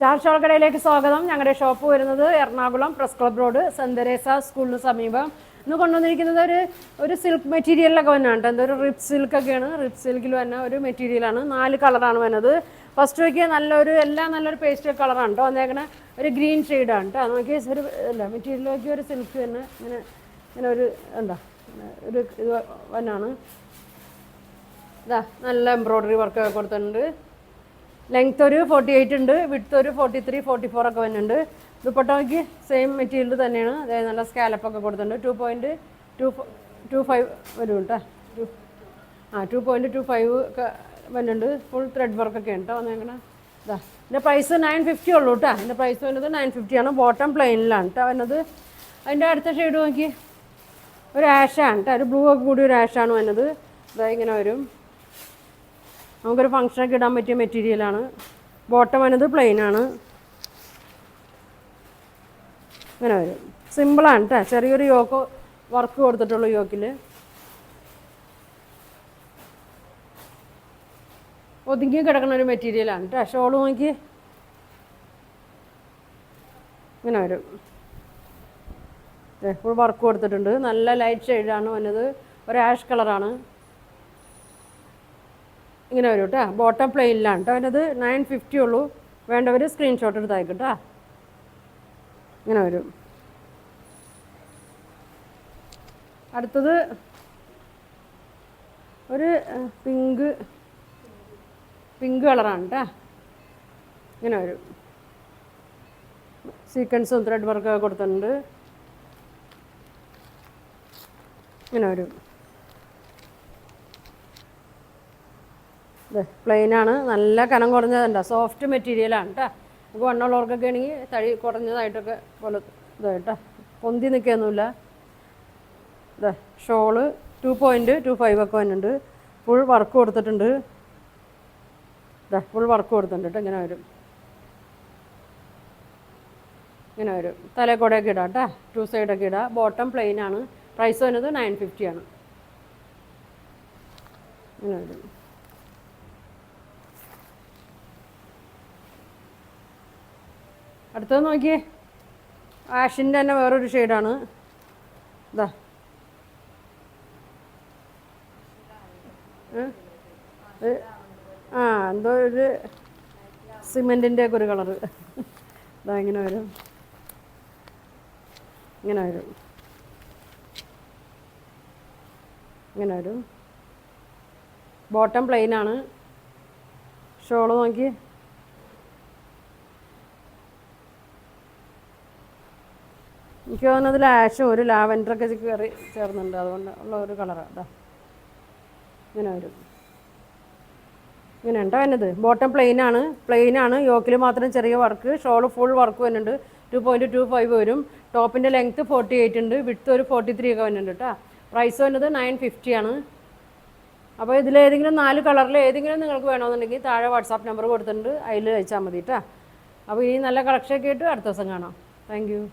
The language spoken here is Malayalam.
സ്റ്റാർ ഷോൾ കടയിലേക്ക് സ്വാഗതം. ഞങ്ങളുടെ ഷോപ്പ് വരുന്നത് Ernakulam press club road saint Teresa സ്കൂളിന് സമീപം. ഇന്ന് കൊണ്ടുവന്നിരിക്കുന്നത് ഒരു സിൽക്ക് മെറ്റീരിയലൊക്കെ വന്നാണ് കേട്ടോ. എന്തൊരു റിപ്പ് സിൽക്കൊക്കെയാണ്. റിപ്പ് സിൽക്കിൽ വന്ന ഒരു മെറ്റീരിയലാണ്. 4 കളറാണ് വന്നത്. ഫസ്റ്റ് നോക്കിയ എല്ലാം നല്ലൊരു പേസ്റ്റൽ കളറാണ് കേട്ടോ വന്നേക്കണേ. ഒരു ഗ്രീൻ ഷെയ്ഡാണ് കേട്ടോ. നോക്കിയ ഒരു മെറ്റീരിയൽ നോക്കിയ ഒരു സിൽക്ക് തന്നെ ഇങ്ങനെ ഒരു ഒരു ഇത് വന്നാണ്. ഇതാ നല്ല എംബ്രോയ്ഡറി വർക്കൊക്കെ കൊടുത്തിട്ടുണ്ട്. ലെങ്ത് ഒരു 48 ഉണ്ട്, വിഡ്ത്ത് ഒരു 43, 44 ഒക്കെ വരുന്നുണ്ട്. ദുപ്പട്ടയ്ക്ക് സെയിം മെറ്റീരിയൽ തന്നെയാണ്. അതായത് നല്ല സ്കാലപ്പൊക്കെ കൊടുത്തിട്ടുണ്ട്. 2.25 വരും കേട്ടോ. 2.25 ഒക്കെ വരുന്നുണ്ട്. ഫുൾ ത്രെഡ് വർക്കൊക്കെ ഉണ്ട് കേട്ടോ വന്നേക്കണേ. ഇതാ ഇതിൻ്റെ പ്രൈസ് 950 ഉള്ളൂ കേട്ടോ. ഇതിൻ്റെ പ്രൈസ് വരുന്നത് 950 ആണ്. ബോട്ടം പ്ലെയിനിലാണ് കേട്ടോ വരുന്നത്. അതിൻ്റെ അടുത്ത ഷെയ്ഡ് നോക്കി ഒരു ആഷാണ് കേട്ടോ. ഒരു ബ്ലൂ ഒക്കെ കൂടി ഒരു ആഷാണ് വരുന്നത്. ഇതാ ഇങ്ങനെ വരും. നമുക്കൊരു ഫങ്ഷനൊക്കെ ഇടാൻ പറ്റിയ മെറ്റീരിയലാണ്. ബോട്ടം വന്നത് പ്ലെയിനാണ്. ഇങ്ങനെ വരും. സിമ്പിളാണ് കേട്ടോ. ചെറിയൊരു യോക്ക് വർക്ക് കൊടുത്തിട്ടുള്ളൂ യോക്കിൽ. ഒതുങ്ങി കിടക്കുന്ന ഒരു മെറ്റീരിയലാണ് കേട്ടോ. ഷോൾ നോക്കി ഇങ്ങനെ വരും. ഫുൾ വർക്ക് കൊടുത്തിട്ടുണ്ട്. നല്ല ലൈറ്റ് ഷെയ്ഡാണ് വന്നത്. ഒരു ആഷ് കളറാണ്. ഇങ്ങനെ വരും കേട്ടോ. ബോട്ടം പ്ലെയിനിലാണ് കേട്ടോ അതിനത്. 950 ഉള്ളൂ. വേണ്ടവർ സ്ക്രീൻഷോട്ട് എടുത്ത് അയക്കും കേട്ടോ. ഇങ്ങനെ വരും. അടുത്തത് ഒരു പിങ്ക് കളറാണ് കേട്ടോ. ഇങ്ങനെ വരും. സീക്വൻസും ത്രെഡ് വർക്കൊക്കെ കൊടുത്തിട്ടുണ്ട്. ഇങ്ങനെ വരും. പ്ലെയിനാണ്. നല്ല കനം കുറഞ്ഞതുണ്ടോ. സോഫ്റ്റ് മെറ്റീരിയലാണ് കേട്ടോ. നമുക്ക് വണ്ണമുള്ളവർക്കൊക്കെ ആണെങ്കിൽ തടി കുറഞ്ഞതായിട്ടൊക്കെ പോലെ ഇതായിട്ടോ. പൊന്തി നിൽക്കുകയൊന്നുമില്ല. ഇതാ ഷോള് 2.25 ഒക്കെ വരുന്നുണ്ട്. ഫുൾ വർക്ക് കൊടുത്തിട്ടുണ്ട്. ഇതാ ഫുൾ വർക്ക് കൊടുത്തിട്ടുണ്ട് കേട്ടോ. ഇങ്ങനെ വരും. ഇങ്ങനെ വരും. തലക്കൂടെയൊക്കെ ഇടാം കേട്ടോ. 2 സൈഡൊക്കെ ഇടാം. ബോട്ടം പ്ലെയിനാണ്. പ്രൈസ് വരുന്നത് 950 ആണ്. ഇങ്ങനെ വരും. അടുത്തത് നോക്കിയേ. ആഷിൻ്റെ തന്നെ വേറൊരു ഷെയ്ഡാണ്. ഇതാ എന്തോ ഒരു സിമെൻറ്റിൻ്റെ ഒക്കെ ഒരു കളറ്. ഇതാ ഇങ്ങനെ വരും. ഇങ്ങനെ വരും. ഇങ്ങനെ വരും. ബോട്ടം പ്ലെയിനാണ്. ഷോള് നോക്കി എനിക്ക് തോന്നുന്നതിൽ ആഷും ഒരു ലാവൻഡറൊക്കെ കയറി ചേർന്നുണ്ട്. അതുകൊണ്ട് ഉള്ള ഒരു കളറാണ് കേട്ടോ. ഇങ്ങനെ വരും. ഇങ്ങനെ ഉണ്ടോ വരുന്നത്. ബോട്ടം പ്ലെയിനാണ്. യോക്കിൽ മാത്രം ചെറിയ വർക്ക്. ഷോള് ഫുൾ വർക്ക് വരുന്നുണ്ട്. 2.25 വരും. ടോപ്പിൻ്റെ ലെങ്ത്ത് 48 ഉണ്ട്. വിഡ്ത്ത് ഒരു 43 ഒക്കെ വരുന്നുണ്ട് കേട്ടോ. പ്രൈസ് വരുന്നത് 950 ആണ്. അപ്പോൾ ഇതിലേതെങ്കിലും 4 കളറിൽ ഏതെങ്കിലും നിങ്ങൾക്ക് വേണമെന്നുണ്ടെങ്കിൽ താഴെ വാട്സാപ്പ് നമ്പർ കൊടുത്തിട്ടുണ്ട്. അതിൽ അയച്ചാൽ മതി കേട്ടോ. അപ്പോൾ ഈ നല്ല കളക്ഷനൊക്കെ ആയിട്ട് അടുത്ത ദിവസം കാണാം. Thank you.